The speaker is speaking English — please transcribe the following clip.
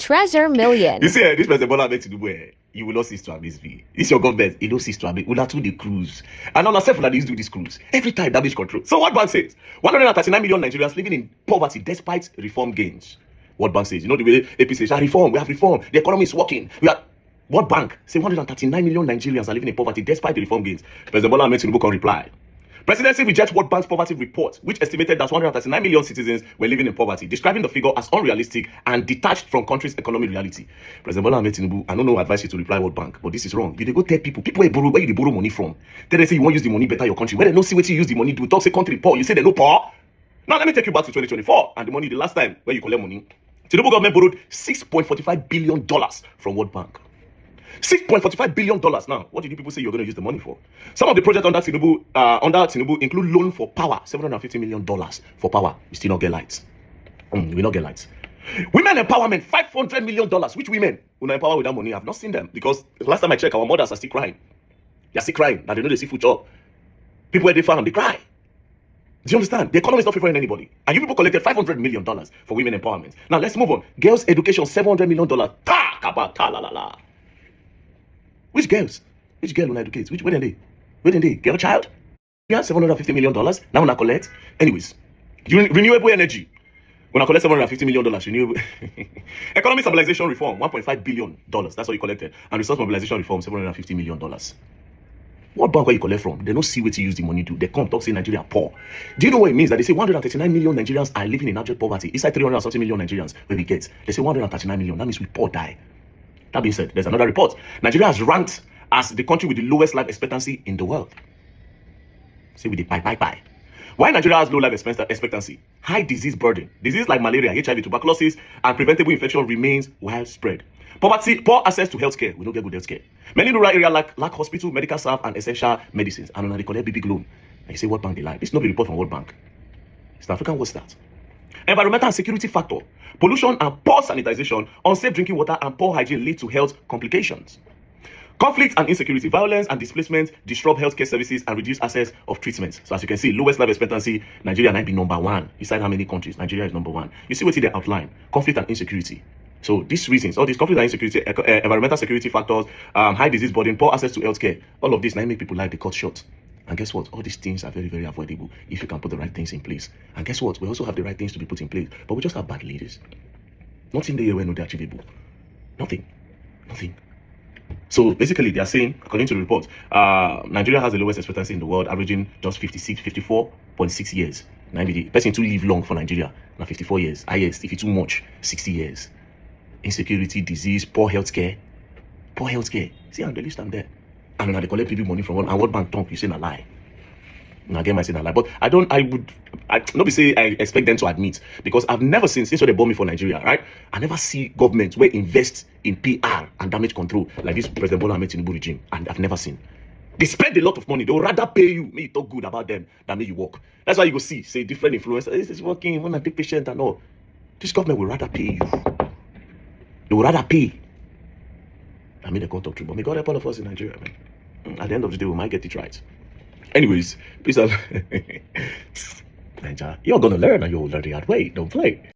treasure millions. You see, this President Bola Ahmed Tinubu, you will not cease to amaze me. This your government, it don't cease to amaze. We'll do the cruise. And on ourselves, we'll do this cruise. Every time, damage control. So what bank says? 139 million Nigerians living in poverty despite reform gains. What bank says? You know the way AP says, reform, we have reform. The economy is working. What bank say 139 million Nigerians are living in poverty despite the reform gains? President Bola Ahmed Tinubu can reply. Presidency rejects World Bank's poverty report, which estimated that 139 million citizens were living in poverty, describing the figure as unrealistic and detached from country's economic reality. President Bola Ahmed Tinubu, I don't know advise you to reply World Bank, but this is wrong. You dey go tell people where you borrow money from. Then they say you want to use the money better your country. Where they no see what you use the money do. Talk say country poor. You say they no poor. Now let me take you back to 2024 and the money the last time where you collect money. Tinubu government borrowed $6.45 billion from World Bank. $6.45 billion. Now, what did you people say you're going to use the money for? Some of the projects under Tinubu include loan for power, $750 million for power. We still not get lights. We not get lights. Women empowerment, $500 million. Which women will empower with that money? I've not seen them because last time I checked, our mothers are still crying. They're still crying. Now they know they see food job. People where they found, they cry. Do you understand? The economy is not favoring anybody. And you people collected $500 million for women empowerment. Now let's move on. Girls education, $700 million. Talk about ta la la la. Which girls? Which girl will I educate? Where are they? Where are they? Girl child? Yeah, $750 million. Now when I collect. Anyways, renewable energy. When I collect $750 million, renewable. Economic stabilization reform, $1.5 billion. That's what you collected. And resource mobilization reform, $750 million. What bank where you collect from? They don't see where to use the money to. They come talk say Nigeria poor. Do you know what it means? That they say 139 million Nigerians are living in abject poverty. Inside 330 million Nigerians where we get. They say 139 million. That means we poor die. That being said, there's another report. Nigeria has ranked as the country with the lowest life expectancy in the world. Say with the bye. Why Nigeria has low life expectancy? High disease burden. Disease like malaria, HIV, tuberculosis, and preventable infection remains widespread. Poverty, poor access to healthcare. We don't get good healthcare. Many rural areas lack hospital, medical staff, and essential medicines. And they collect big loan. And you say, World Bank they lie. This is not a report from World Bank. It's an African what's that? Environmental and security factor. Pollution and poor sanitization, unsafe drinking water, and poor hygiene lead to health complications. Conflict and insecurity, violence and displacement disrupt healthcare services and reduce access of treatment. So as you can see, lowest life expectancy, Nigeria might be number one. Beside how many countries, Nigeria is number one. You see what they outline. Conflict and insecurity. So these reasons, all these conflict and insecurity, environmental security factors, high disease burden, poor access to healthcare, all of this now make people like the cut short. And guess what? All these things are very, very avoidable if you can put the right things in place. And guess what? We also have the right things to be put in place, but we just have bad leaders. Nothing there where no they're achievable. Nothing. So basically, they are saying, according to the report, Nigeria has the lowest expectancy in the world, averaging just 54.6 years. Now, the person to live long for Nigeria, now 54 years. Highest, if it's too much, 60 years. Insecurity, disease, poor healthcare. See, on the list I'm there. And now they collect people money from one. And World Bank talk, you say a lie. Now again, I say a lie. But I not be say I expect them to admit, because I've never seen, since they bought me for Nigeria, right? I never see government where invest in PR and damage control like this President Bola Ahmed Tinubu regime, and I've never seen. They spend a lot of money. They will rather pay you, make you talk good about them, than make you work. That's why you go see, say different influencers. This is working, you want to take patient and all. This government will rather pay you. They will rather pay. I mean, they can't talk true, but may God help all of us in Nigeria, man. At the end of the day, we might get it right. Anyways, please have Nigeria. You're gonna learn and you'll learn the hard way. Don't play.